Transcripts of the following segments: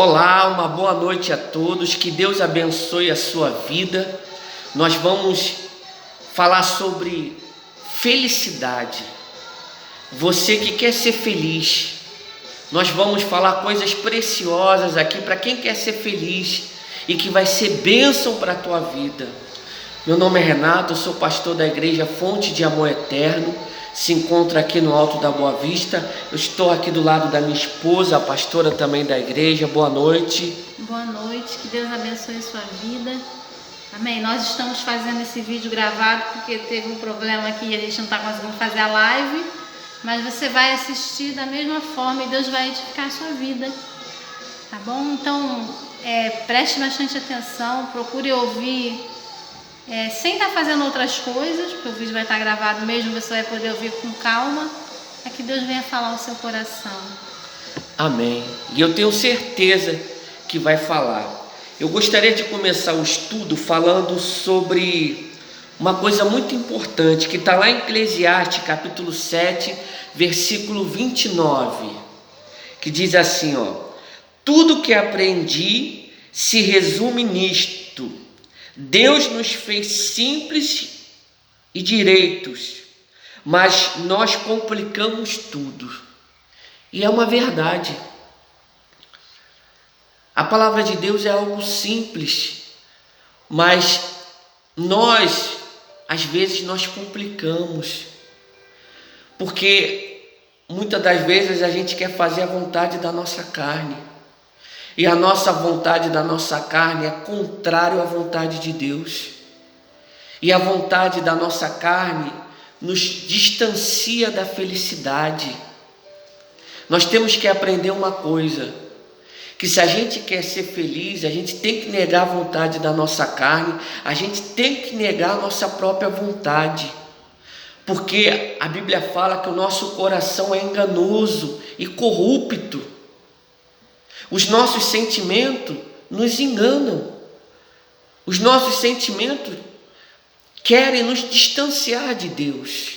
Olá, uma boa noite a todos, que Deus abençoe a sua vida. Nós vamos falar sobre felicidade. Você que quer ser feliz, nós vamos falar coisas preciosas aqui para quem quer ser feliz e que vai ser bênção para a tua vida. Meu nome é Renato, eu sou pastor da igreja Fonte de Amor Eterno, se encontra aqui no Alto da Boa Vista. Eu estou aqui do lado da minha esposa, a pastora também da igreja. Boa noite. Boa noite, que Deus abençoe a sua vida. Amém. Nós estamos fazendo esse vídeo gravado porque teve um problema aqui e a gente não está conseguindo fazer a live, mas você vai assistir da mesma forma e Deus vai edificar a sua vida, tá bom? Então, preste bastante atenção, procure ouvir sem estar fazendo outras coisas, porque o vídeo vai estar gravado mesmo, você vai poder ouvir com calma, para que Deus venha falar ao seu coração. Amém. E eu tenho certeza que vai falar. Eu gostaria de começar o estudo falando sobre uma coisa muito importante, que está lá em Eclesiastes, capítulo 7, versículo 29, que diz assim, tudo que aprendi se resume nisto: Deus nos fez simples e direitos, mas nós complicamos tudo. E é uma verdade. A palavra de Deus é algo simples, mas nós, às vezes, nós complicamos. Porque muitas das vezes a gente quer fazer a vontade da nossa carne. E a nossa vontade da nossa carne é contrário à vontade de Deus. E a vontade da nossa carne nos distancia da felicidade. Nós temos que aprender uma coisa, que se a gente quer ser feliz, a gente tem que negar a vontade da nossa carne, a gente tem que negar a nossa própria vontade. Porque a Bíblia fala que o nosso coração é enganoso e corrupto. Os nossos sentimentos nos enganam. Os nossos sentimentos querem nos distanciar de Deus.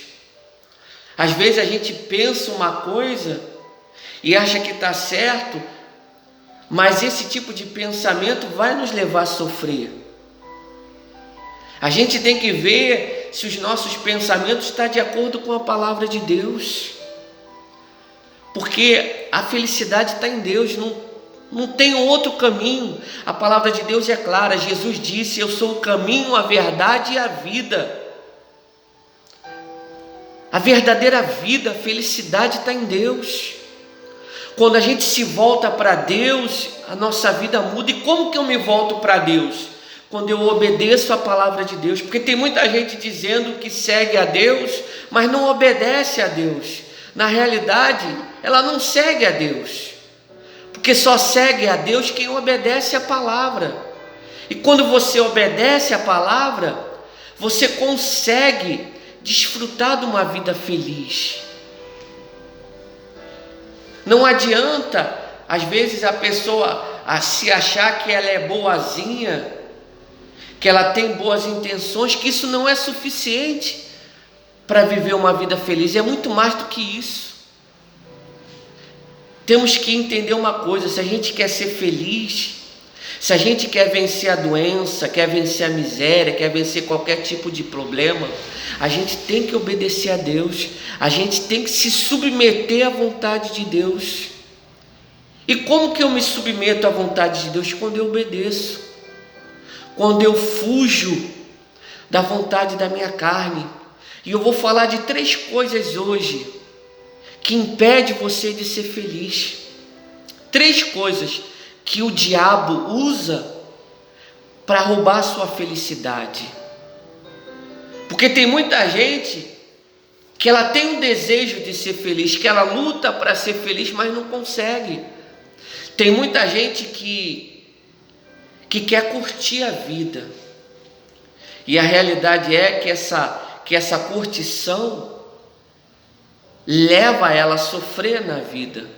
Às vezes a gente pensa uma coisa e acha que está certo, mas esse tipo de pensamento vai nos levar a sofrer. A gente tem que ver se os nossos pensamentos estão de acordo com a palavra de Deus. Porque a felicidade está em Deus, não tem outro caminho. A palavra de Deus é clara. Jesus disse: eu sou o caminho, a verdade e a vida. A verdadeira vida, a felicidade está em Deus. Quando a gente se volta para Deus, a nossa vida muda. E como que eu me volto para Deus? Quando eu obedeço a palavra de Deus. Porque tem muita gente dizendo que segue a Deus, mas não obedece a Deus. Na realidade, ela não segue a Deus. Porque só segue a Deus quem obedece a palavra. E quando você obedece a palavra, você consegue desfrutar de uma vida feliz. Não adianta, às vezes, a pessoa se achar que ela é boazinha, que ela tem boas intenções, que isso não é suficiente para viver uma vida feliz. É muito mais do que isso. Temos que entender uma coisa: se a gente quer ser feliz, se a gente quer vencer a doença, quer vencer a miséria, quer vencer qualquer tipo de problema, a gente tem que obedecer a Deus, a gente tem que se submeter à vontade de Deus. E como que eu me submeto à vontade de Deus? Quando eu obedeço, quando eu fujo da vontade da minha carne. E eu vou falar de 3 coisas hoje que impede você de ser feliz. 3 coisas que o diabo usa para roubar a sua felicidade. Porque tem muita gente que ela tem um desejo de ser feliz, que ela luta para ser feliz, mas não consegue. Tem muita gente que quer curtir a vida. E a realidade é que essa curtição leva ela a sofrer na vida.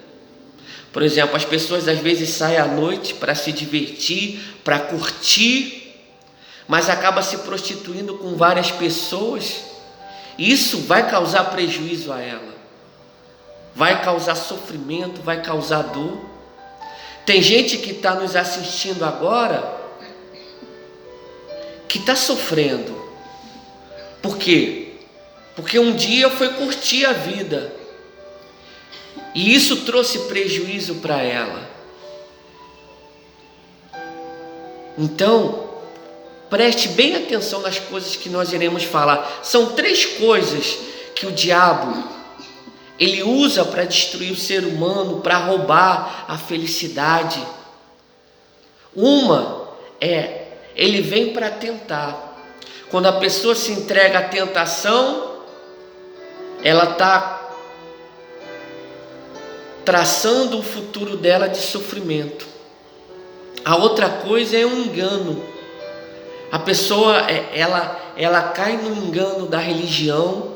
Por exemplo, as pessoas às vezes saem à noite para se divertir, para curtir, mas acaba se prostituindo com várias pessoas. Isso vai causar prejuízo a ela, vai causar sofrimento, vai causar dor. Tem gente que está nos assistindo agora que está sofrendo. Por quê? Porque um dia foi curtir a vida e isso trouxe prejuízo para ela. Então, preste bem atenção nas coisas que nós iremos falar. São 3 coisas que o diabo ele usa para destruir o ser humano, para roubar a felicidade. Uma é, ele vem para tentar. Quando a pessoa se entrega à tentação, ela está traçando o futuro dela de sofrimento. A outra coisa é um engano. A pessoa, ela cai no engano da religião.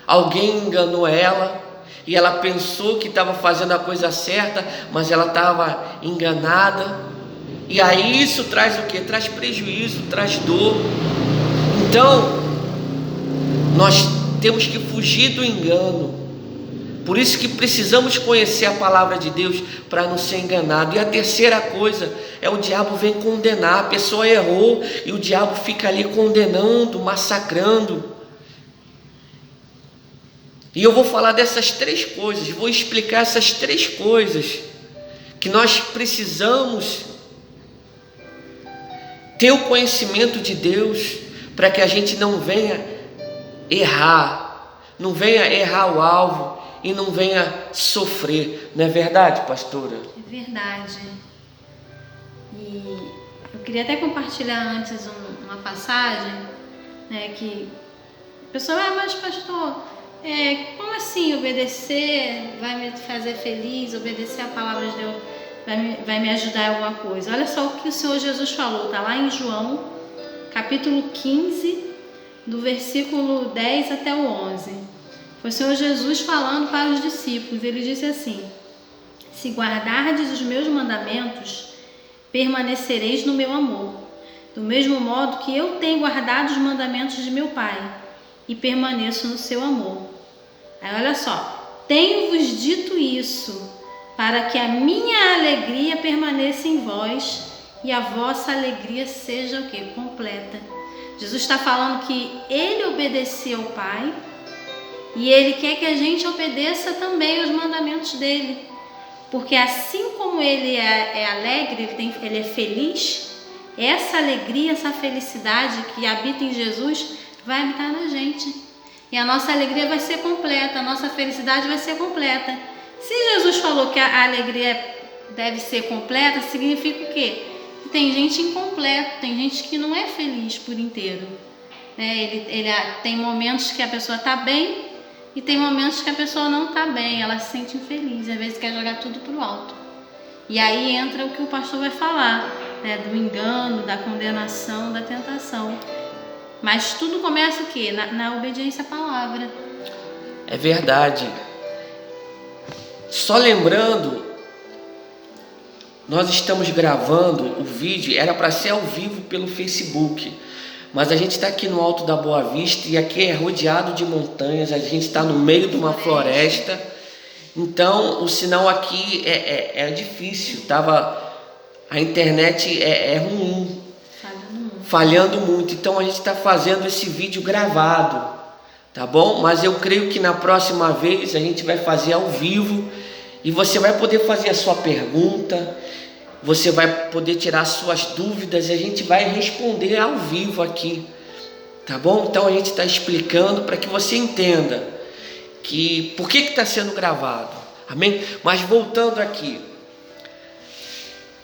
Alguém enganou ela e ela pensou que estava fazendo a coisa certa, mas ela estava enganada. E aí isso traz o quê? Traz prejuízo, traz dor. Então, nós temos que fugir do engano. Por isso que precisamos conhecer a palavra de Deus para não ser enganado. E a terceira coisa é o diabo vem condenar. A pessoa errou e o diabo fica ali condenando, massacrando. E eu vou falar dessas 3 coisas, vou explicar essas 3 coisas que nós precisamos ter o conhecimento de Deus para que a gente não venha errar, não venha errar o alvo e não venha sofrer. Não é verdade, pastora? É verdade. E eu queria até compartilhar antes uma passagem, né, que a pessoa, mas pastor, como assim obedecer vai me fazer feliz, obedecer a palavra de Deus vai me ajudar em alguma coisa? Olha só o que o Senhor Jesus falou, está lá em João, capítulo 15, do versículo 10 até o 11. Foi o Senhor Jesus falando para os discípulos. Ele disse assim: se guardardes os meus mandamentos, permanecereis no meu amor, do mesmo modo que eu tenho guardado os mandamentos de meu Pai e permaneço no seu amor. Aí olha só, tenho-vos dito isso, para que a minha alegria permaneça em vós e a vossa alegria seja o quê? Completa. Jesus está falando que ele obedeceu ao Pai e ele quer que a gente obedeça também aos mandamentos dele. Porque assim como ele é alegre, ele é feliz, essa alegria, essa felicidade que habita em Jesus vai habitar na gente. E a nossa alegria vai ser completa, a nossa felicidade vai ser completa. Se Jesus falou que a alegria deve ser completa, significa o quê? Que tem gente incompleta, tem gente que não é feliz por inteiro. Ele tem momentos que a pessoa está bem e tem momentos que a pessoa não está bem, ela se sente infeliz, às vezes quer jogar tudo para o alto. E aí entra o que o pastor vai falar, né, do engano, da condenação, da tentação. Mas tudo começa o quê? Na obediência à palavra. É verdade. Só lembrando, nós estamos gravando o vídeo, era para ser ao vivo pelo Facebook, mas a gente está aqui no Alto da Boa Vista e aqui é rodeado de montanhas, a gente está no meio de uma floresta, então o sinal aqui é difícil, a internet é ruim, falhando muito, então a gente está fazendo esse vídeo gravado, tá bom? Mas eu creio que na próxima vez a gente vai fazer ao vivo e você vai poder fazer a sua pergunta, você vai poder tirar suas dúvidas e a gente vai responder ao vivo aqui, tá bom? Então a gente está explicando para que você entenda que por que está sendo gravado, amém? Mas voltando aqui,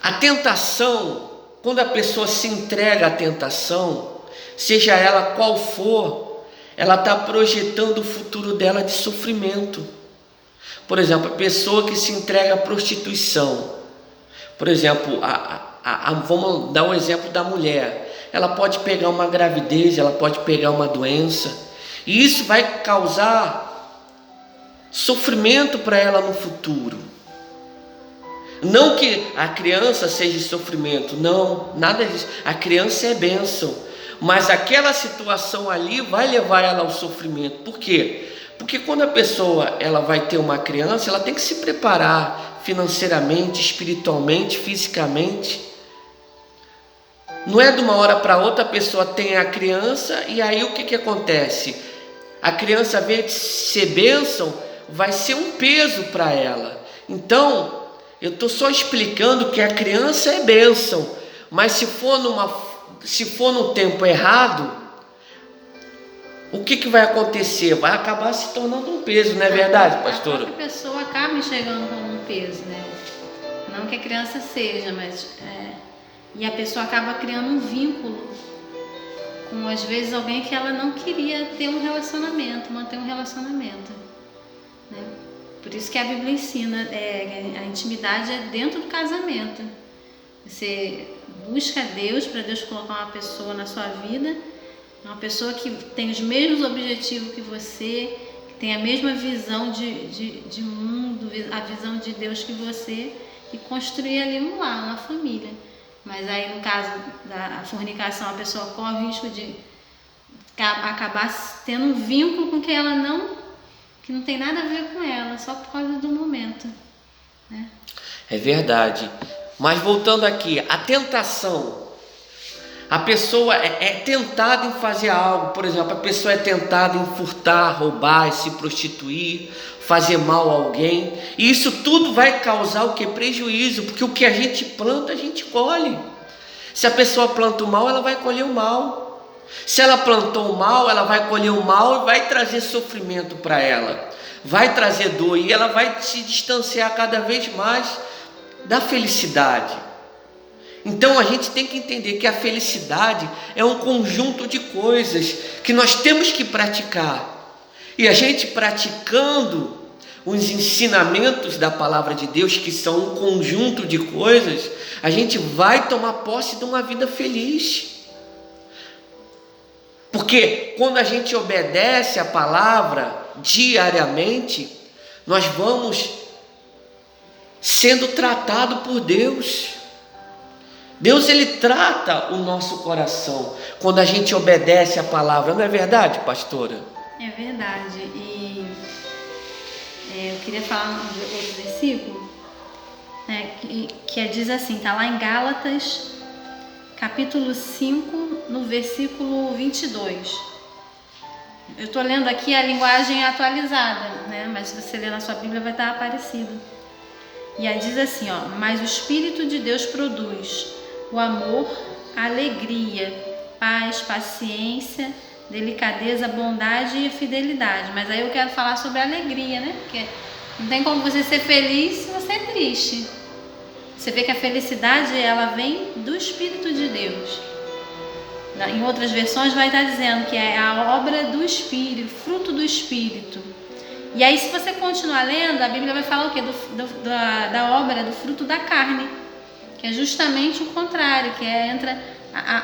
a tentação, quando a pessoa se entrega à tentação, seja ela qual for, ela está projetando o futuro dela de sofrimento. Por exemplo, a pessoa que se entrega à prostituição, por exemplo, vamos dar o exemplo da mulher, ela pode pegar uma gravidez, ela pode pegar uma doença, e isso vai causar sofrimento para ela no futuro. Não que a criança seja sofrimento, não, nada disso, a criança é bênção, mas aquela situação ali vai levar ela ao sofrimento. Por quê? Porque quando a pessoa ela vai ter uma criança, ela tem que se preparar financeiramente, espiritualmente, fisicamente. Não é de uma hora para outra a pessoa tem a criança e aí o que acontece? A criança, ao invés de ser bênção, vai ser um peso para ela. Então, eu estou só explicando que a criança é bênção, mas se for no tempo errado, o que vai acontecer? Vai acabar se tornando um peso, não é verdade, pastora? A própria pessoa acaba enxergando como um peso, né? Não que a criança seja, mas... E a pessoa acaba criando um vínculo com, às vezes, alguém que ela não queria ter um relacionamento, manter um relacionamento, né? Por isso que a Bíblia ensina, a intimidade é dentro do casamento. Você busca Deus, para Deus colocar uma pessoa na sua vida, uma pessoa que tem os mesmos objetivos que você, que tem a mesma visão de mundo, a visão de Deus que você, e construir ali um lar, uma família. Mas aí, no caso da fornicação, a pessoa corre o risco de acabar tendo um vínculo com quem ela que não tem nada a ver com ela, só por causa do momento, né? É verdade. Mas voltando aqui, a tentação. A pessoa é tentada em fazer algo, por exemplo, a pessoa é tentada em furtar, roubar, se prostituir, fazer mal a alguém. E isso tudo vai causar o que? Prejuízo, porque o que a gente planta, a gente colhe. Se a pessoa planta o mal, ela vai colher o mal. Se ela plantou o mal, ela vai colher o mal e vai trazer sofrimento para ela. Vai trazer dor e ela vai se distanciar cada vez mais da felicidade. Então a gente tem que entender que a felicidade é um conjunto de coisas que nós temos que praticar. E a gente praticando os ensinamentos da palavra de Deus, que são um conjunto de coisas, a gente vai tomar posse de uma vida feliz. Porque quando a gente obedece a palavra diariamente, nós vamos sendo tratado por Deus. Deus, ele trata o nosso coração quando a gente obedece a palavra, não é verdade, pastora? É verdade. E eu queria falar outro versículo, né, que diz assim, está lá em Gálatas, capítulo 5, no versículo 22. Eu estou lendo aqui a linguagem atualizada, né, mas se você ler na sua Bíblia vai estar aparecido. E aí diz assim, mas o Espírito de Deus produz o amor, a alegria, paz, paciência, delicadeza, bondade e a fidelidade. Mas aí eu quero falar sobre a alegria, né? Porque não tem como você ser feliz se você é triste. Você vê que a felicidade, ela vem do Espírito de Deus. Em outras versões vai estar dizendo que é a obra do Espírito, fruto do Espírito. E aí, se você continuar lendo, a Bíblia vai falar o quê? Da obra, do fruto da carne, que é justamente o contrário, que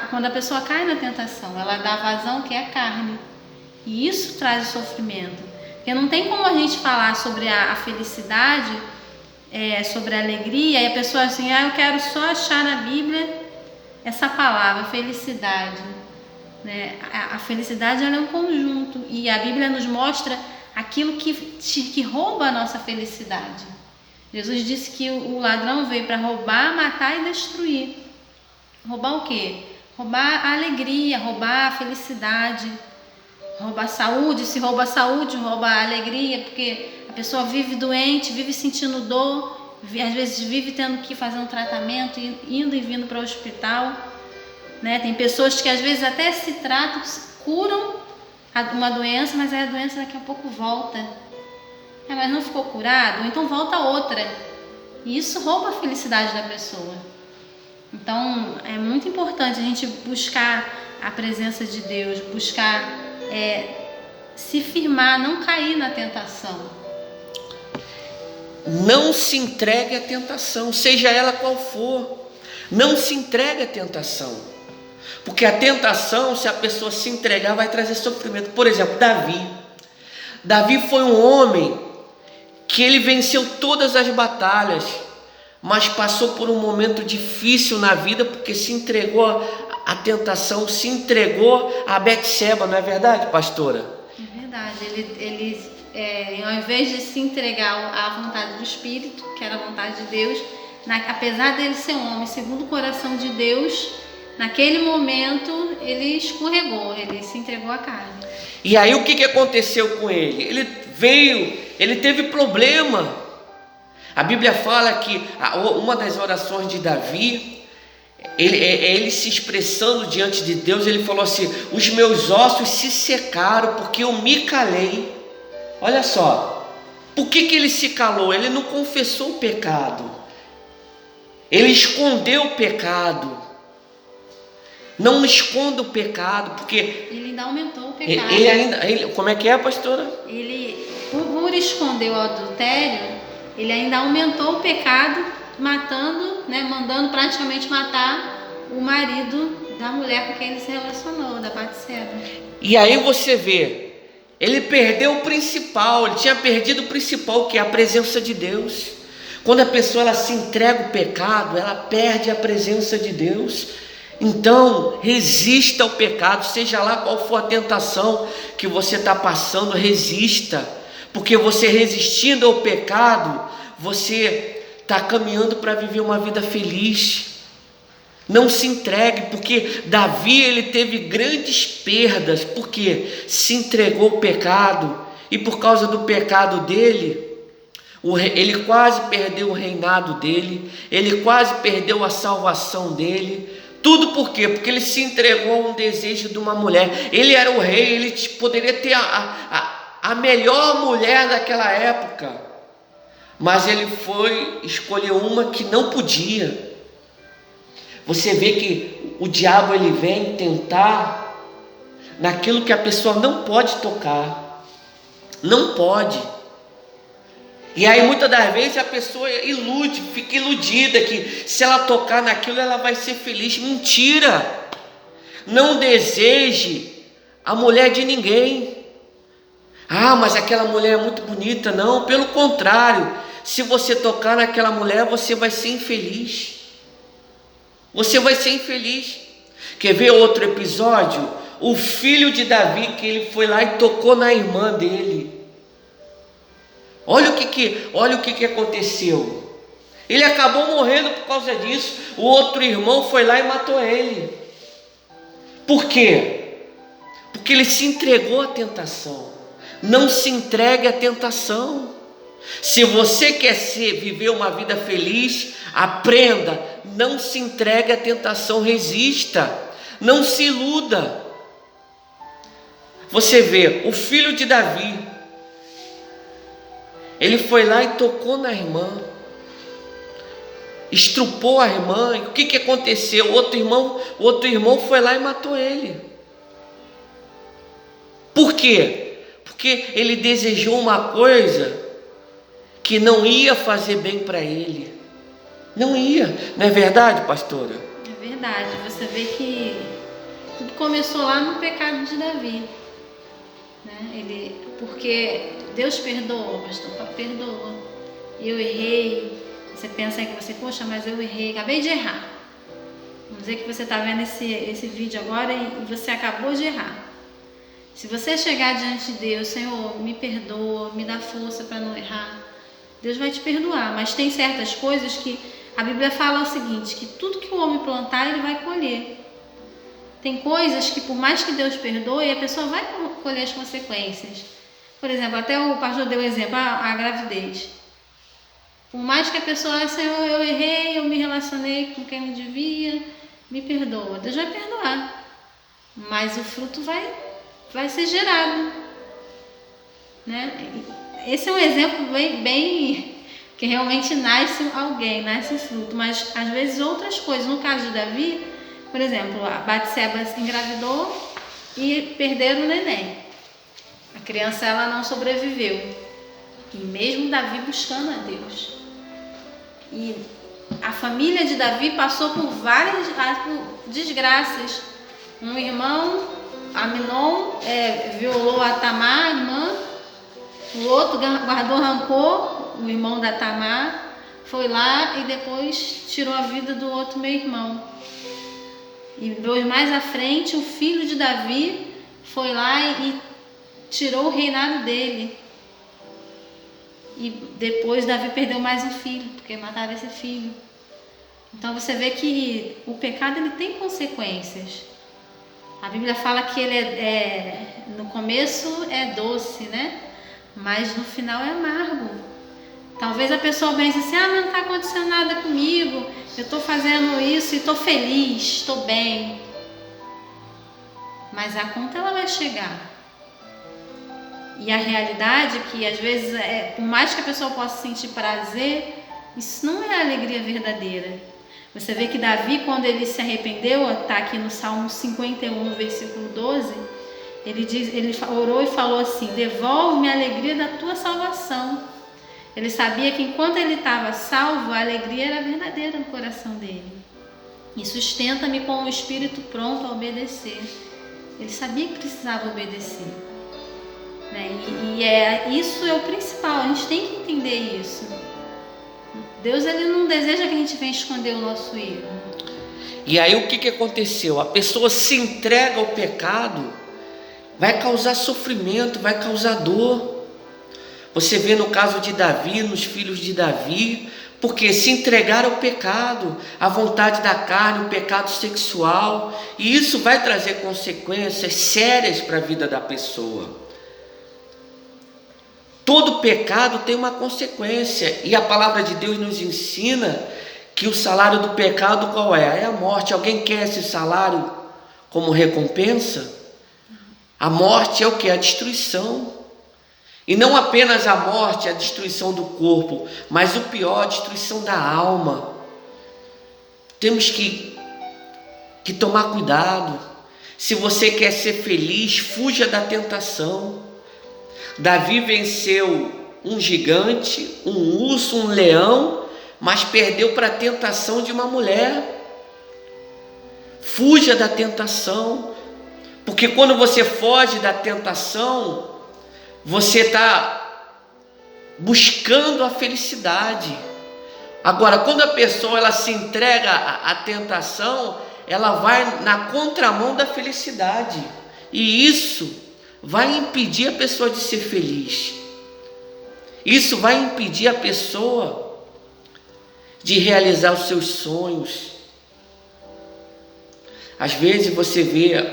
quando a pessoa cai na tentação, ela dá vazão, que é a carne. E isso traz o sofrimento. Porque não tem como a gente falar sobre a felicidade, sobre a alegria, e a pessoa assim, eu quero só achar na Bíblia essa palavra, felicidade. Né? A felicidade, ela é um conjunto, e a Bíblia nos mostra aquilo que rouba a nossa felicidade. Jesus disse que o ladrão veio para roubar, matar e destruir. Roubar o quê? Roubar a alegria, roubar a felicidade, roubar a saúde. Se rouba a saúde, rouba a alegria, porque a pessoa vive doente, vive sentindo dor, às vezes vive tendo que fazer um tratamento, indo e vindo para o hospital. Né? Tem pessoas que às vezes até se tratam, curam uma doença, mas aí a doença daqui a pouco volta. Mas não ficou curado, ou então volta outra. E isso rouba a felicidade da pessoa. Então é muito importante a gente buscar a presença de Deus, buscar se firmar, não cair na tentação. Não se entregue à tentação, seja ela qual for. Não se entregue à tentação. Porque a tentação, se a pessoa se entregar, vai trazer sofrimento. Por exemplo, Davi foi um homem que ele venceu todas as batalhas, mas passou por um momento difícil na vida, porque se entregou à tentação, se entregou a Betseba, não é verdade, pastora? É verdade. verdade. Ao invés de se entregar à vontade do Espírito, que era a vontade de Deus, apesar dele ser um homem segundo o coração de Deus, naquele momento ele escorregou, ele se entregou à carne. E aí o que aconteceu com ele? Ele teve problema. A Bíblia fala que uma das orações de Davi, ele se expressando diante de Deus, ele falou assim: os meus ossos se secaram porque eu me calei. Olha só, por que ele se calou? Ele não confessou o pecado, ele escondeu o pecado. Não esconda o pecado, porque ele ainda aumentou o pecado. Como é que é, pastora? Ele, por esconder o adultério, ele ainda aumentou o pecado, matando, mandando praticamente matar o marido da mulher com quem ele se relacionou, da Batseba. E aí você vê, ele perdeu o principal, ele tinha perdido o principal, que é a presença de Deus. Quando a pessoa ela se entrega ao pecado, ela perde a presença de Deus. Então, resista ao pecado, seja lá qual for a tentação que você está passando, resista, porque você resistindo ao pecado, você está caminhando para viver uma vida feliz. Não se entregue, porque Davi ele teve grandes perdas, porque se entregou ao pecado, e por causa do pecado dele, ele quase perdeu o reinado dele, ele quase perdeu a salvação dele. Tudo por quê? Porque ele se entregou a um desejo de uma mulher. Ele era o rei, ele poderia ter a melhor mulher daquela época, mas ele foi escolher uma que não podia. Você vê que o diabo ele vem tentar naquilo que a pessoa não pode tocar, não pode. E aí muitas das vezes a pessoa fica iludida que se ela tocar naquilo ela vai ser feliz. Mentira! Não deseje a mulher de ninguém. Ah, mas aquela mulher é muito bonita. Não, pelo contrário, se você tocar naquela mulher você vai ser infeliz. Você vai ser infeliz. Quer ver outro episódio? O filho de Davi, que ele foi lá e tocou na irmã dele. Olha o que aconteceu. Ele acabou morrendo por causa disso. O outro irmão foi lá e matou ele. Por quê? Porque ele se entregou à tentação. Não se entregue à tentação. Se você quer viver uma vida feliz, aprenda. Não se entregue à tentação, resista. Não se iluda. Você vê, o filho de Davi, ele foi lá e tocou na irmã, estrupou a irmã. E o que aconteceu? O outro irmão foi lá e matou ele. Por quê? Porque ele desejou uma coisa que não ia fazer bem para ele. Não ia. Não é verdade, pastora? É verdade. Você vê que tudo começou lá no pecado de Davi, porque Deus perdoa, pastor, perdoa. Eu errei. Você pensa aí que poxa, mas eu errei, acabei de errar. Vamos dizer que você está vendo esse vídeo agora e você acabou de errar. Se você chegar diante de Deus, Senhor, me perdoa, me dá força para não errar, Deus vai te perdoar. Mas tem certas coisas que a Bíblia fala o seguinte, que tudo que o homem plantar, ele vai colher. Tem coisas que por mais que Deus perdoe, a pessoa vai colher as consequências. Por exemplo, até o pastor deu o exemplo, a gravidez. Por mais que a pessoa, Senhor, eu errei, eu me relacionei com quem não devia, me perdoa. Deus vai perdoar. Mas o fruto vai ser gerado. Esse é um exemplo bem que realmente nasce alguém, nasce o fruto. Mas às vezes outras coisas. No caso de Davi, por exemplo, a Batseba engravidou e perderam o neném. A criança ela não sobreviveu. E mesmo Davi buscando a Deus. E a família de Davi passou por várias desgraças. Um irmão, Aminon, violou a Tamar, a irmã. O outro guardou rancor, o irmão da Tamar, foi lá e depois tirou a vida do outro meu irmão. E mais à frente, o filho de Davi foi lá tirou o reinado dele. E depois Davi perdeu mais um filho, porque mataram esse filho. Então você vê que o pecado ele tem consequências. A Bíblia fala que ele no começo é doce, né? Mas no final é amargo. Talvez a pessoa pense assim, mas não está acontecendo nada comigo, eu estou fazendo isso e estou feliz, estou bem. Mas a conta ela vai chegar. E a realidade é que às vezes, por mais que a pessoa possa sentir prazer, isso não é a alegria verdadeira. Você vê que Davi, quando ele se arrependeu, está aqui no Salmo 51, versículo 12, ele orou e falou assim, devolve-me a alegria da tua salvação. Ele sabia que enquanto ele estava salvo, a alegria era verdadeira no coração dele. E sustenta-me com o espírito pronto a obedecer. Ele sabia que precisava obedecer. Isso é o principal, a gente tem que entender isso. Deus ele não deseja que a gente venha esconder o nosso erro. E aí o que aconteceu? A pessoa se entrega ao pecado, vai causar sofrimento, vai causar dor. Você vê no caso de Davi, nos filhos de Davi, porque se entregaram ao pecado, à vontade da carne, o pecado sexual, e isso vai trazer consequências sérias para a vida da pessoa. Todo pecado tem uma consequência, e a palavra de Deus nos ensina que o salário do pecado qual é? É a morte. Alguém quer esse salário como recompensa? A morte é o que? A destruição. E não apenas a morte, a destruição do corpo, mas o pior, a destruição da alma. Temos que tomar cuidado. Se você quer ser feliz, fuja da tentação. Davi venceu um gigante, um urso, um leão, mas perdeu para a tentação de uma mulher. Fuja da tentação, porque quando você foge da tentação, você está buscando a felicidade. Agora, quando a pessoa ela se entrega à tentação, ela vai na contramão da felicidade, e isso vai impedir a pessoa de ser feliz. Isso vai impedir a pessoa de realizar os seus sonhos. Às vezes você vê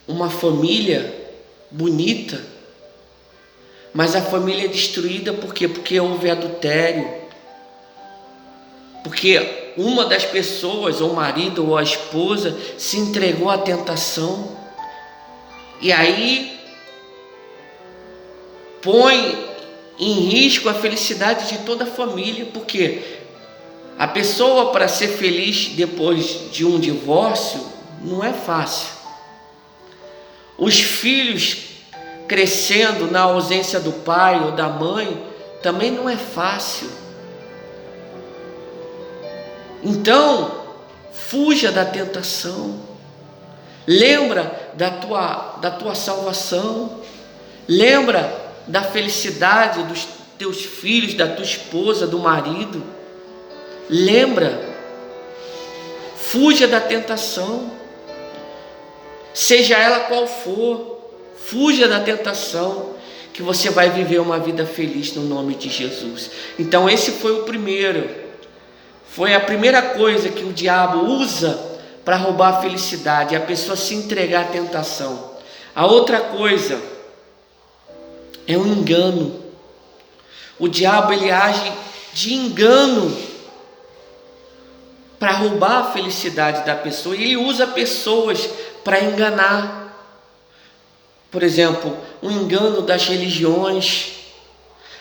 uma família bonita, mas a família é destruída por quê? Porque houve adultério. Porque uma das pessoas, ou o marido ou a esposa, se entregou à tentação. E aí põe em risco a felicidade de toda a família, porque a pessoa, para ser feliz depois de um divórcio, não é fácil. Os filhos crescendo na ausência do pai ou da mãe, também não é fácil. Então, fuja da tentação. Lembra da tua salvação. Lembra da felicidade dos teus filhos, da tua esposa, do marido. Lembra. Fuja da tentação. Seja ela qual for, fuja da tentação, que você vai viver uma vida feliz no nome de Jesus. Então esse foi o primeiro. Foi a primeira coisa que o diabo usa para roubar a felicidade, a pessoa se entregar à tentação. A outra coisa é o engano. O diabo ele age de engano para roubar a felicidade da pessoa, e ele usa pessoas para enganar. Por exemplo, o engano das religiões,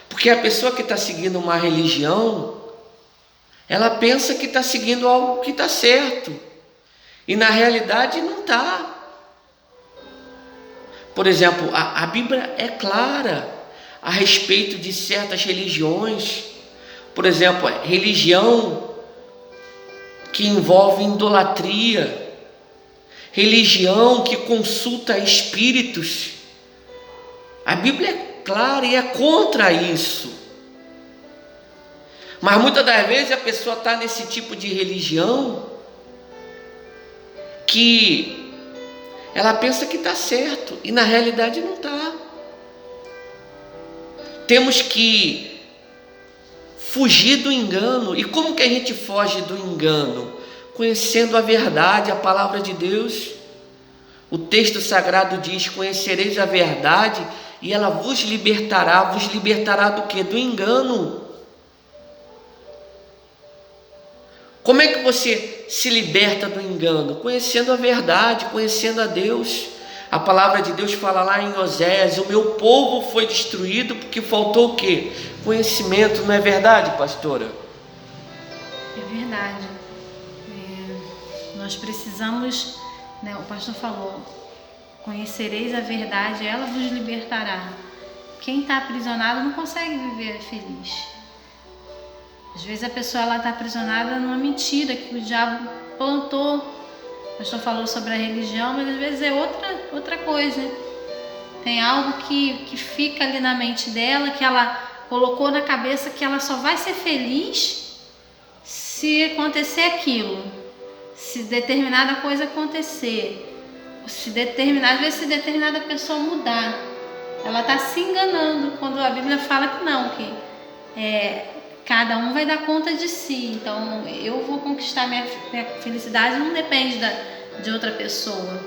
porque a pessoa que está seguindo uma religião, ela pensa que está seguindo algo que está certo, e na realidade não está. Por exemplo, a Bíblia é clara a respeito de certas religiões. Por exemplo, religião que envolve idolatria, religião que consulta espíritos. A Bíblia é clara e é contra isso. Mas muitas das vezes a pessoa está nesse tipo de religião que ela pensa que está certo e na realidade não está. Temos que fugir do engano. E como que a gente foge do engano? Conhecendo a verdade, a palavra de Deus. O texto sagrado diz: conhecereis a verdade e ela vos libertará. Vos libertará do quê? Do engano. Como é que você se liberta do engano? Conhecendo a verdade, conhecendo a Deus. A palavra de Deus fala lá em Oséias: o meu povo foi destruído porque faltou o quê? Conhecimento. Não é verdade, pastora? É verdade. Nós precisamos, né, o pastor falou, conhecereis a verdade, ela vos libertará. Quem está aprisionado não consegue viver feliz. Às vezes a pessoa está aprisionada numa mentira que o diabo plantou. O pastor falou sobre a religião, mas às vezes é outra coisa. Tem algo que fica ali na mente dela, que ela colocou na cabeça que ela só vai ser feliz se acontecer aquilo, se determinada coisa acontecer, às vezes se determinada pessoa mudar. Ela está se enganando quando a Bíblia fala que não, que cada um vai dar conta de si. Então eu vou conquistar minha felicidade, não depende de outra pessoa.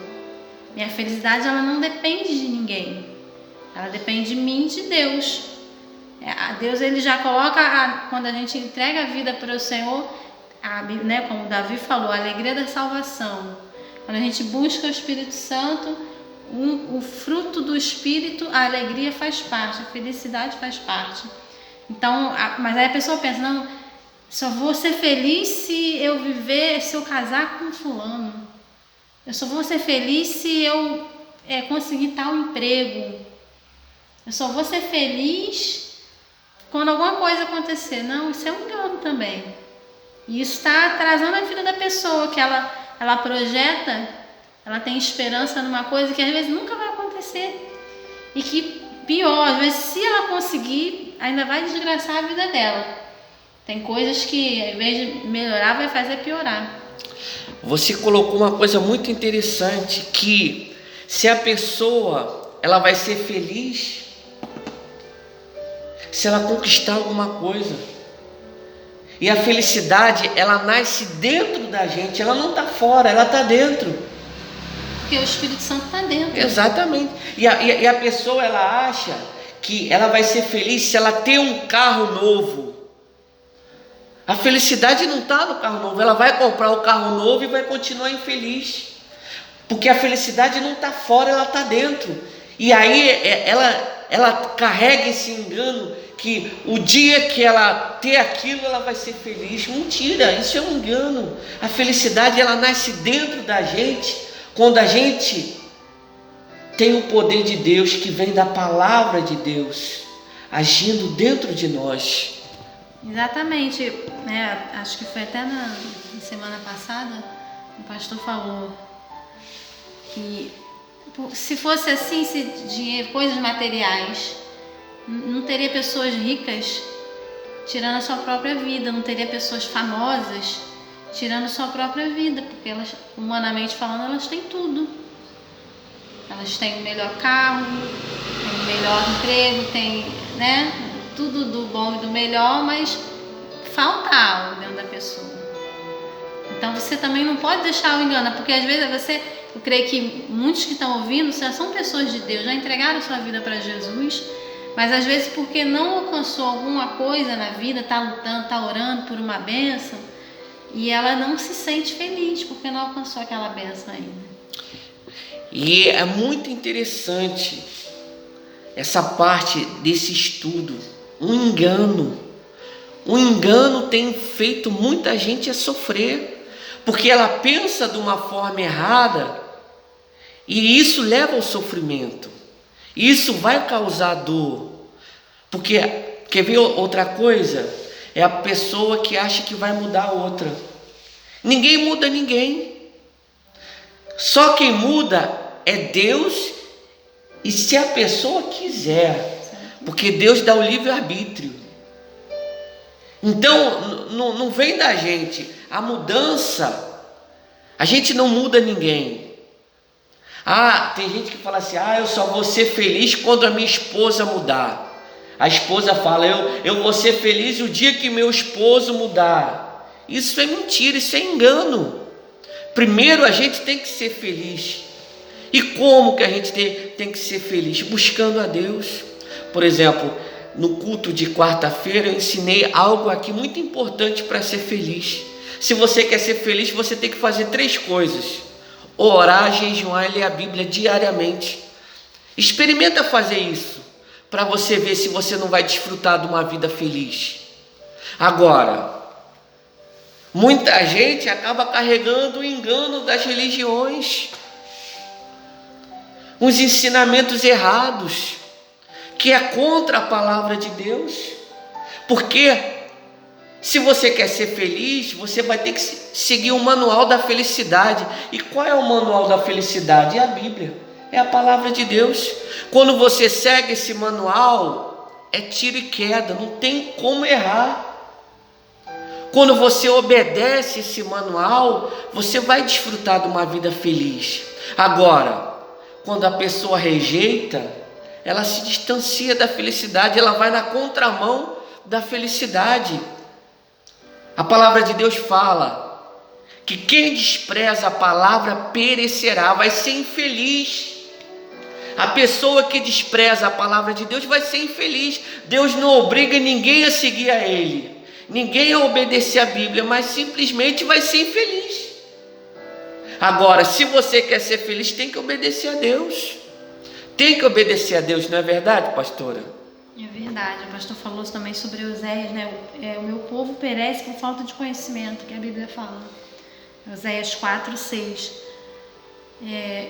Minha felicidade, ela não depende de ninguém, ela depende de mim e de Deus. Deus, ele já coloca, quando a gente entrega a vida para o Senhor, né, como Davi falou, a alegria da salvação. Quando a gente busca o Espírito Santo, o fruto do Espírito, a alegria faz parte, a felicidade faz parte. Então, mas aí a pessoa pensa: não, só vou ser feliz se eu casar com fulano. Eu só vou ser feliz se eu conseguir tal emprego. Eu só vou ser feliz quando alguma coisa acontecer. Não, isso é um engano também. E isso está atrasando a vida da pessoa, que ela projeta, ela tem esperança numa coisa que às vezes nunca vai acontecer. E que pior, às vezes, se ela conseguir, ainda vai desgraçar a vida dela. Tem coisas que, ao invés de melhorar, vai fazer piorar. Você colocou uma coisa muito interessante, que se a pessoa ela vai ser feliz se ela conquistar alguma coisa. E a felicidade, ela nasce dentro da gente, ela não está fora, ela está dentro. Porque o Espírito Santo está dentro. Exatamente. E a pessoa, ela acha que ela vai ser feliz se ela ter um carro novo. A felicidade não está no carro novo. Ela vai comprar o carro novo e vai continuar infeliz, porque a felicidade não está fora, ela está dentro. E aí ela carrega esse engano que o dia que ela ter aquilo, ela vai ser feliz. Mentira, isso é um engano. A felicidade, ela nasce dentro da gente, quando a gente tem o poder de Deus, que vem da palavra de Deus, agindo dentro de nós. Exatamente, né? Acho que foi até na semana passada, o pastor falou que se fosse assim, se dinheiro, coisas materiais, não teria pessoas ricas tirando a sua própria vida, não teria pessoas famosas tirando a sua própria vida, porque elas, humanamente falando, elas têm tudo. Elas têm o melhor carro, têm o melhor emprego, têm, né, tudo do bom e do melhor, mas falta algo dentro da pessoa. Então você também não pode deixar o engano, porque às vezes eu creio que muitos que estão ouvindo já são pessoas de Deus, já entregaram sua vida para Jesus, mas às vezes porque não alcançou alguma coisa na vida, está lutando, está orando por uma bênção, e ela não se sente feliz porque não alcançou aquela bênção ainda. E é muito interessante essa parte desse estudo. Um engano tem feito muita gente a sofrer, porque ela pensa de uma forma errada, e isso leva ao sofrimento, isso vai causar dor. Porque, quer ver outra coisa? É a pessoa que acha que vai mudar a outra. Ninguém muda ninguém. Só quem muda é Deus, e se a pessoa quiser, porque Deus dá o livre-arbítrio. Então, não vem da gente a mudança. A gente não muda ninguém. Ah, tem gente que fala assim, eu só vou ser feliz quando a minha esposa mudar. A esposa fala, eu vou ser feliz o dia que meu esposo mudar. Isso é mentira, isso é engano. Primeiro a gente tem que ser feliz. E como que a gente tem que ser feliz? Buscando a Deus. Por exemplo, no culto de quarta-feira eu ensinei algo aqui muito importante para ser feliz. Se você quer ser feliz, você tem que fazer 3 coisas: orar, jejuar e ler a Bíblia diariamente. Experimenta fazer isso, para você ver se você não vai desfrutar de uma vida feliz. Agora, muita gente acaba carregando o engano das religiões, uns ensinamentos errados, que é contra a palavra de Deus. Porque se você quer ser feliz, você vai ter que seguir o manual da felicidade. E qual é o manual da felicidade? É a Bíblia, é a palavra de Deus. Quando você segue esse manual, é tiro e queda, não tem como errar. Quando você obedece esse manual, você vai desfrutar de uma vida feliz. Agora, quando a pessoa rejeita, ela se distancia da felicidade, ela vai na contramão da felicidade. A palavra de Deus fala que quem despreza a palavra perecerá, vai ser infeliz. A pessoa que despreza a palavra de Deus vai ser infeliz. Deus não obriga ninguém a seguir a Ele, ninguém a obedecer a Bíblia, mas simplesmente vai ser infeliz. Agora, se você quer ser feliz, tem que obedecer a Deus. Tem que obedecer a Deus, não é verdade, pastora? É verdade, o pastor falou também sobre Oséias, né? O meu povo perece por falta de conhecimento, que a Bíblia fala. Oséias 4:6.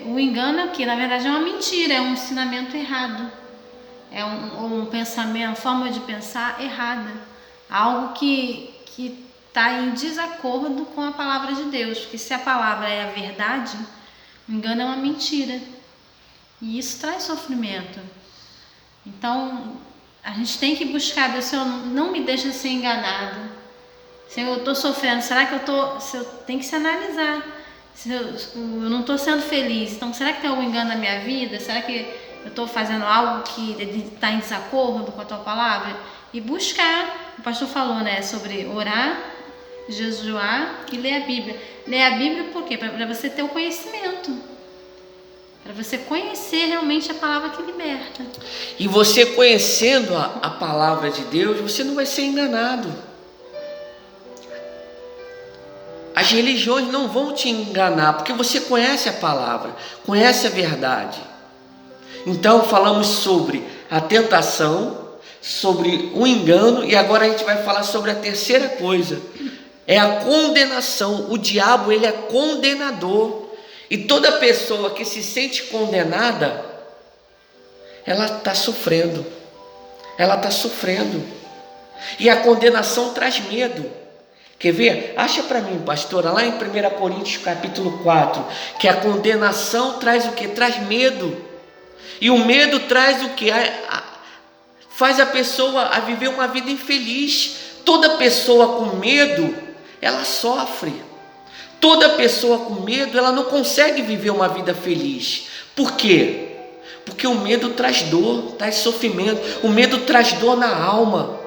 O engano aqui, na verdade, é uma mentira, é um ensinamento errado. É um pensamento, uma forma de pensar errada. Algo que está em desacordo com a palavra de Deus. Porque se a palavra é a verdade, o engano é uma mentira. E isso traz sofrimento. Então, a gente tem que buscar Deus. Senhor, não me deixa ser enganado. Senhor, eu estou sofrendo. Será que eu tenho que se analisar? Se eu não estou sendo feliz. Então, será que tem algum engano na minha vida? Será que eu estou fazendo algo que está em desacordo com a tua palavra? E buscar. O pastor falou, né, sobre orar, jejuar e ler a Bíblia. Ler a Bíblia por quê? Para você ter o conhecimento. Para você conhecer realmente a palavra que liberta. E você conhecendo a palavra de Deus, você não vai ser enganado. As religiões não vão te enganar, porque você conhece a palavra, conhece a verdade. Então falamos sobre a tentação, sobre o engano, e agora a gente vai falar sobre a terceira coisa, é a condenação. O diabo, ele é condenador. E toda pessoa que se sente condenada, ela está sofrendo. Ela está sofrendo. E a condenação traz medo. Quer ver? Acha para mim, pastora, lá em 1 Coríntios capítulo 4, que a condenação traz o que? Traz medo. E o medo traz o que? Faz a pessoa a viver uma vida infeliz. Toda pessoa com medo, ela sofre. Toda pessoa com medo, ela não consegue viver uma vida feliz. Por quê? Porque o medo traz dor, traz sofrimento. O medo traz dor na alma.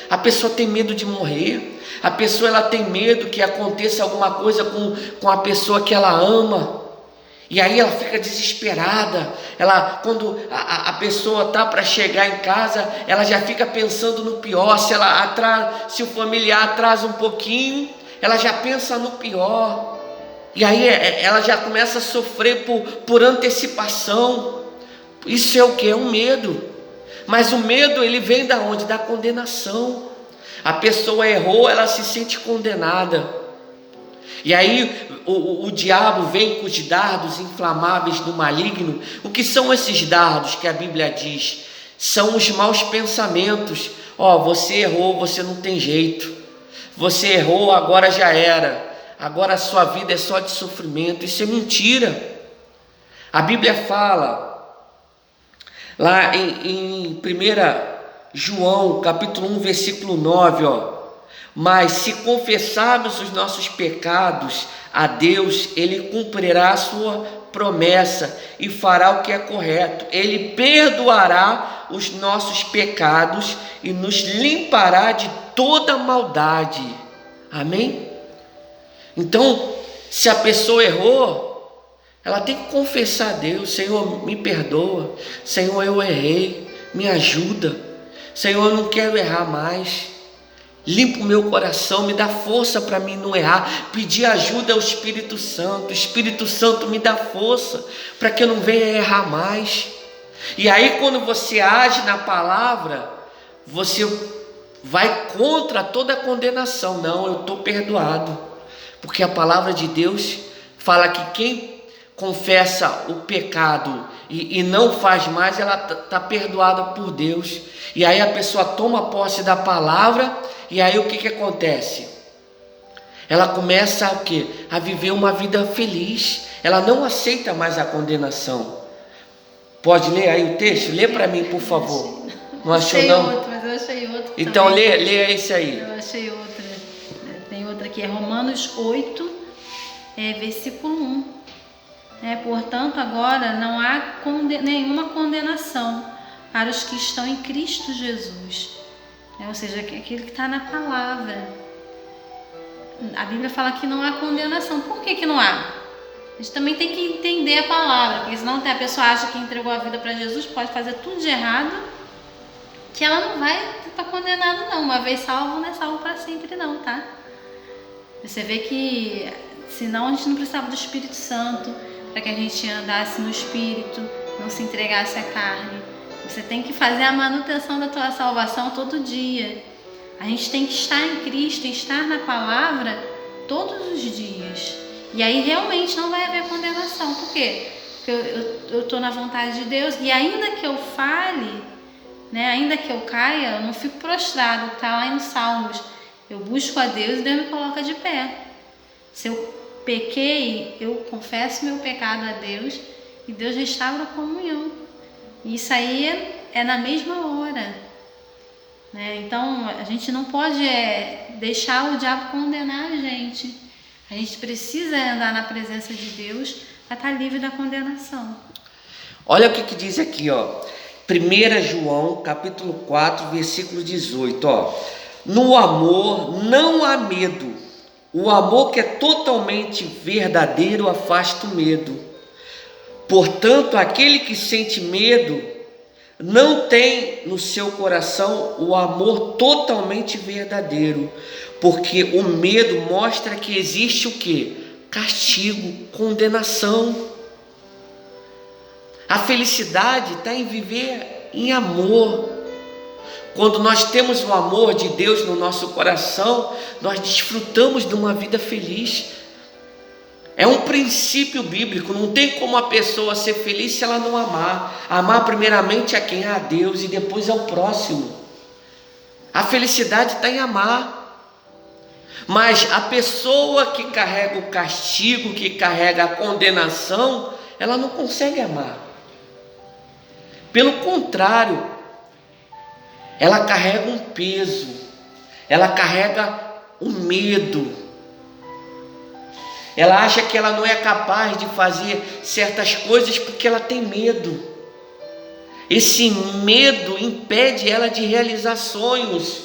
A pessoa tem medo de morrer. A pessoa, ela tem medo que aconteça alguma coisa com a pessoa que ela ama. E aí ela fica desesperada. Quando a pessoa está para chegar em casa, ela já fica pensando no pior. Se o familiar atrasa um pouquinho, ela já pensa no pior. E aí ela já começa a sofrer por antecipação. Isso é o que? É um medo. Mas o medo, ele vem da onde? Da condenação. A pessoa errou, ela se sente condenada. E aí o diabo vem com os dardos inflamáveis do maligno. O que são esses dardos que a Bíblia diz? São os maus pensamentos. Você errou, você não tem jeito. Você errou, agora já era. Agora a sua vida é só de sofrimento. Isso é mentira. A Bíblia fala, lá em 1 João, capítulo 1, versículo 9, Mas se confessarmos os nossos pecados a Deus, Ele cumprirá a sua promessa e fará o que é correto. Ele perdoará os nossos pecados e nos limpará de toda maldade. Amém? Então, se a pessoa errou, ela tem que confessar a Deus: Senhor, me perdoa. Senhor, eu errei, me ajuda. Senhor, eu não quero errar mais. Limpa o meu coração, me dá força para mim não errar. Pedir ajuda ao Espírito Santo. O Espírito Santo me dá força para que eu não venha errar mais. E aí, quando você age na palavra, você vai contra toda a condenação. Não, eu estou perdoado, porque a palavra de Deus fala que quem confessa o pecado e não faz mais, ela está perdoada por Deus. E aí a pessoa toma posse da palavra, e aí o que acontece? Ela começa a quê? A viver uma vida feliz. Ela não aceita mais a condenação. Pode ler aí o texto? Lê para mim, por favor. Não achou não? Outro, mas eu achei outro. Então também. lê esse aí. Eu achei outra. Tem outra aqui, é Romanos 8, versículo 1. Portanto, agora não há nenhuma condenação para os que estão em Cristo Jesus. Ou seja, aquele que está na palavra. A Bíblia fala que não há condenação. Por que não há? A gente também tem que entender a palavra, porque senão a pessoa acha que entregou a vida para Jesus, pode fazer tudo de errado, que ela não vai estar condenada não. Uma vez salvo, não é salvo para sempre não, tá? Você vê que senão a gente não precisava do Espírito Santo, para que a gente andasse no Espírito, não se entregasse à carne. Você tem que fazer a manutenção da tua salvação todo dia. A gente tem que estar em Cristo, estar na palavra todos os dias. E aí realmente não vai haver condenação. Por quê? Porque eu estou na vontade de Deus, e ainda que eu fale, ainda que eu caia, eu não fico prostrado. Está lá nos Salmos. Eu busco a Deus e Deus me coloca de pé. Se eu pequei, eu confesso meu pecado a Deus e Deus restaura a comunhão. E isso aí é na mesma hora. Então a gente não pode deixar o diabo condenar a gente. A gente precisa andar na presença de Deus para estar livre da condenação. Olha o que diz aqui, 1 João capítulo 4, versículo 18, no amor não há medo. O amor que é totalmente verdadeiro afasta o medo. Portanto, aquele que sente medo não tem no seu coração o amor totalmente verdadeiro, porque o medo mostra que existe o quê? Castigo, condenação. A felicidade está em viver em amor. Quando nós temos o amor de Deus no nosso coração, nós desfrutamos de uma vida feliz. É um princípio bíblico. Não tem como a pessoa ser feliz se ela não amar. Amar primeiramente a quem? A Deus, e depois ao próximo. A felicidade está em amar. Mas a pessoa que carrega o castigo, que carrega a condenação, ela não consegue amar. Pelo contrário, ela carrega um peso, ela carrega um medo. Ela acha que ela não é capaz de fazer certas coisas porque ela tem medo. Esse medo impede ela de realizar sonhos,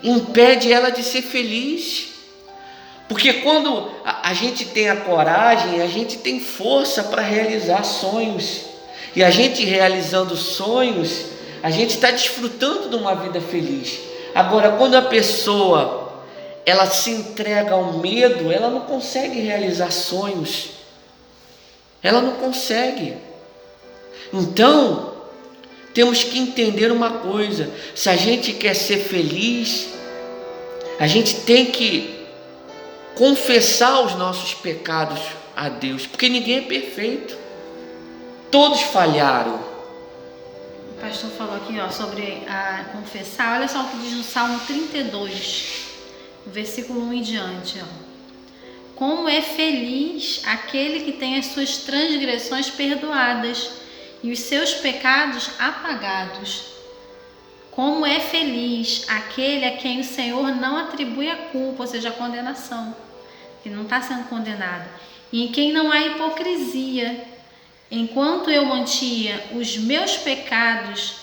impede ela de ser feliz. Porque quando a gente tem a coragem, a gente tem força para realizar sonhos. E a gente realizando sonhos, a gente está desfrutando de uma vida feliz. Agora, quando a pessoa ela se entrega ao medo, ela não consegue realizar sonhos. Ela não consegue. Então, temos que entender uma coisa: se a gente quer ser feliz, a gente tem que confessar os nossos pecados a Deus, porque ninguém é perfeito. Todos falharam. O pastor falou aqui sobre a confessar. Olha só o que diz no Salmo 32, versículo 1 em diante. Como é feliz aquele que tem as suas transgressões perdoadas e os seus pecados apagados. Como é feliz aquele a quem o Senhor não atribui a culpa, ou seja, a condenação, que não está sendo condenado, e em quem não há hipocrisia. Enquanto eu mantinha os meus pecados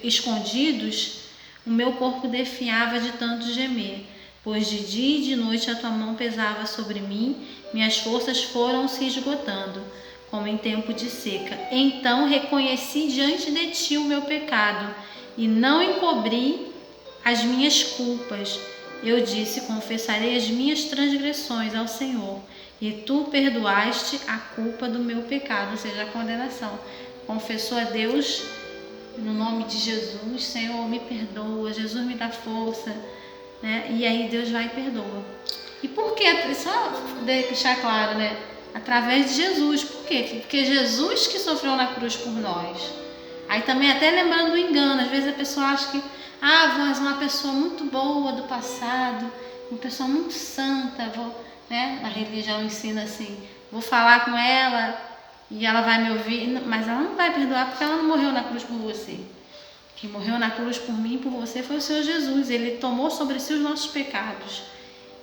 escondidos, o meu corpo definhava de tanto gemer, pois de dia e de noite a tua mão pesava sobre mim, minhas forças foram se esgotando, como em tempo de seca. Então reconheci diante de ti o meu pecado, e não encobri as minhas culpas. Eu disse: confessarei as minhas transgressões ao Senhor, e tu perdoaste a culpa do meu pecado, ou seja, a condenação. Confessou a Deus no nome de Jesus: Senhor, me perdoa, Jesus me dá força, né? E aí Deus vai e perdoa. E por quê? Só deixar claro, né? Através de Jesus. Por quê? Porque Jesus que sofreu na cruz por nós. Aí também até lembrando do engano, às vezes a pessoa acha que mas uma pessoa muito boa do passado, uma pessoa muito santa, né? A religião ensina assim, vou falar com ela e ela vai me ouvir, mas ela não vai perdoar porque ela não morreu na cruz por você. Quem morreu na cruz por mim e por você foi o Senhor Jesus. Ele tomou sobre si os nossos pecados.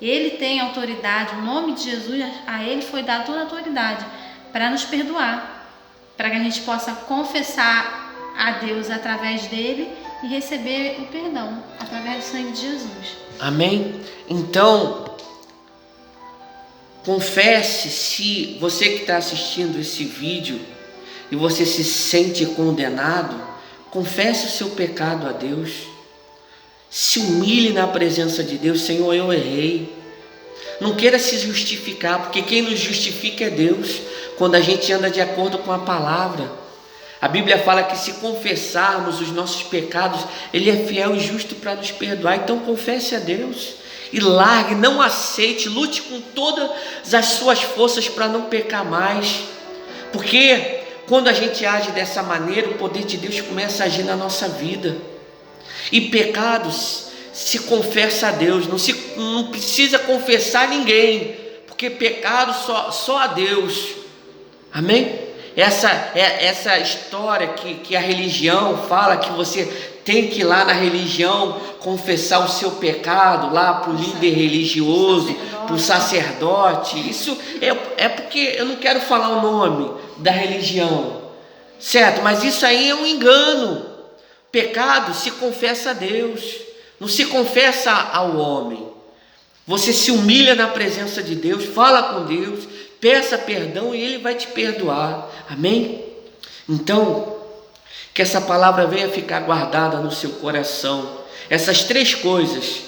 Ele tem autoridade, o nome de Jesus, a ele foi dada toda a autoridade para nos perdoar, para que a gente possa confessar a Deus através dele e receber o perdão através do sangue de Jesus. Amém? Então, confesse. Se você que está assistindo esse vídeo e você se sente condenado, confesse o seu pecado a Deus. Se humilhe na presença de Deus. Senhor, eu errei. Não queira se justificar, porque quem nos justifica é Deus, quando a gente anda de acordo com a palavra. A Bíblia fala que se confessarmos os nossos pecados, Ele é fiel e justo para nos perdoar. Então confesse a Deus e largue, não aceite, lute com todas as suas forças para não pecar mais. Porque quando a gente age dessa maneira, o poder de Deus começa a agir na nossa vida. E pecados se confessa a Deus, não precisa confessar a ninguém, porque pecado só a Deus. Amém? Essa história que a religião fala que você tem que ir lá na religião confessar o seu pecado lá para o líder religioso, para o sacerdote. Isso é porque eu não quero falar o nome da religião, certo? Mas isso aí é um engano. Pecado se confessa a Deus, não se confessa ao homem. Você se humilha na presença de Deus, fala com Deus, peça perdão e Ele vai te perdoar. Amém? Então, que essa palavra venha ficar guardada no seu coração. Essas 3 coisas.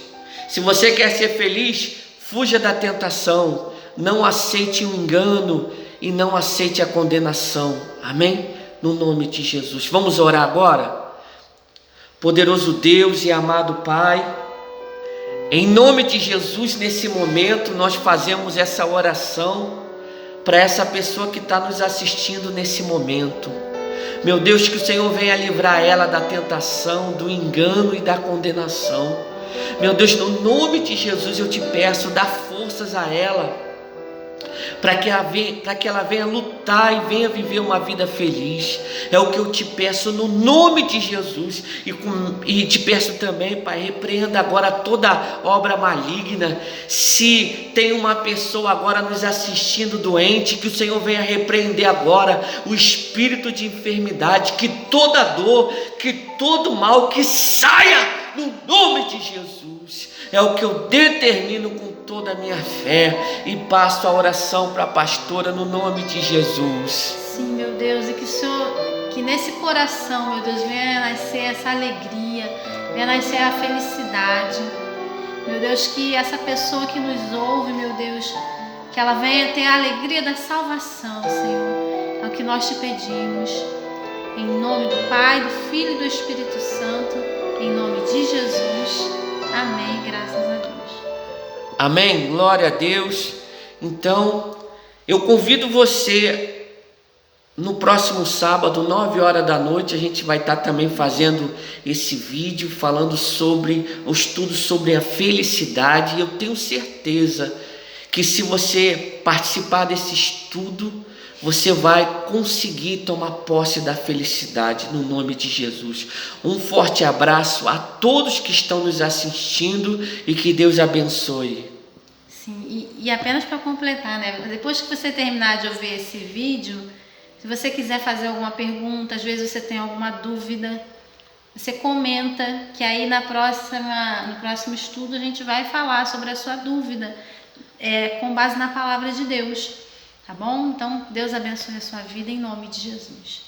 Se você quer ser feliz, fuja da tentação. Não aceite o engano e não aceite a condenação. Amém? No nome de Jesus. Vamos orar agora? Poderoso Deus e amado Pai, em nome de Jesus, nesse momento nós fazemos essa oração para essa pessoa que está nos assistindo nesse momento. Meu Deus, que o Senhor venha livrar ela da tentação, do engano e da condenação. Meu Deus, no nome de Jesus eu te peço, dá forças a ela, para que ela venha lutar e venha viver uma vida feliz. É o que eu te peço no nome de Jesus. E te peço também, Pai, repreenda agora toda obra maligna. Se tem uma pessoa agora nos assistindo doente, que o Senhor venha repreender agora o espírito de enfermidade, que toda dor, que todo mal, que saia no nome de Jesus. É o que eu determino com toda a minha fé e passo a oração para a pastora no nome de Jesus. Sim, meu Deus, e que nesse coração, meu Deus, venha nascer essa alegria, venha nascer a felicidade. Meu Deus, que essa pessoa que nos ouve, meu Deus, que ela venha ter a alegria da salvação, Senhor. É o que nós te pedimos. Em nome do Pai, do Filho e do Espírito Santo, em nome de Jesus. Amém, graças a Deus. Amém, glória a Deus. Então, eu convido você, no próximo sábado, 9 horas da noite, a gente vai estar também fazendo esse vídeo, falando sobre o estudo sobre a felicidade. E eu tenho certeza que se você participar desse estudo, você vai conseguir tomar posse da felicidade no nome de Jesus. Um forte abraço a todos que estão nos assistindo e que Deus abençoe. Sim, e apenas para completar, né? Depois que você terminar de ouvir esse vídeo, se você quiser fazer alguma pergunta, às vezes você tem alguma dúvida, você comenta, que aí no próximo estudo a gente vai falar sobre a sua dúvida, com base na palavra de Deus, tá bom? Então, Deus abençoe a sua vida em nome de Jesus.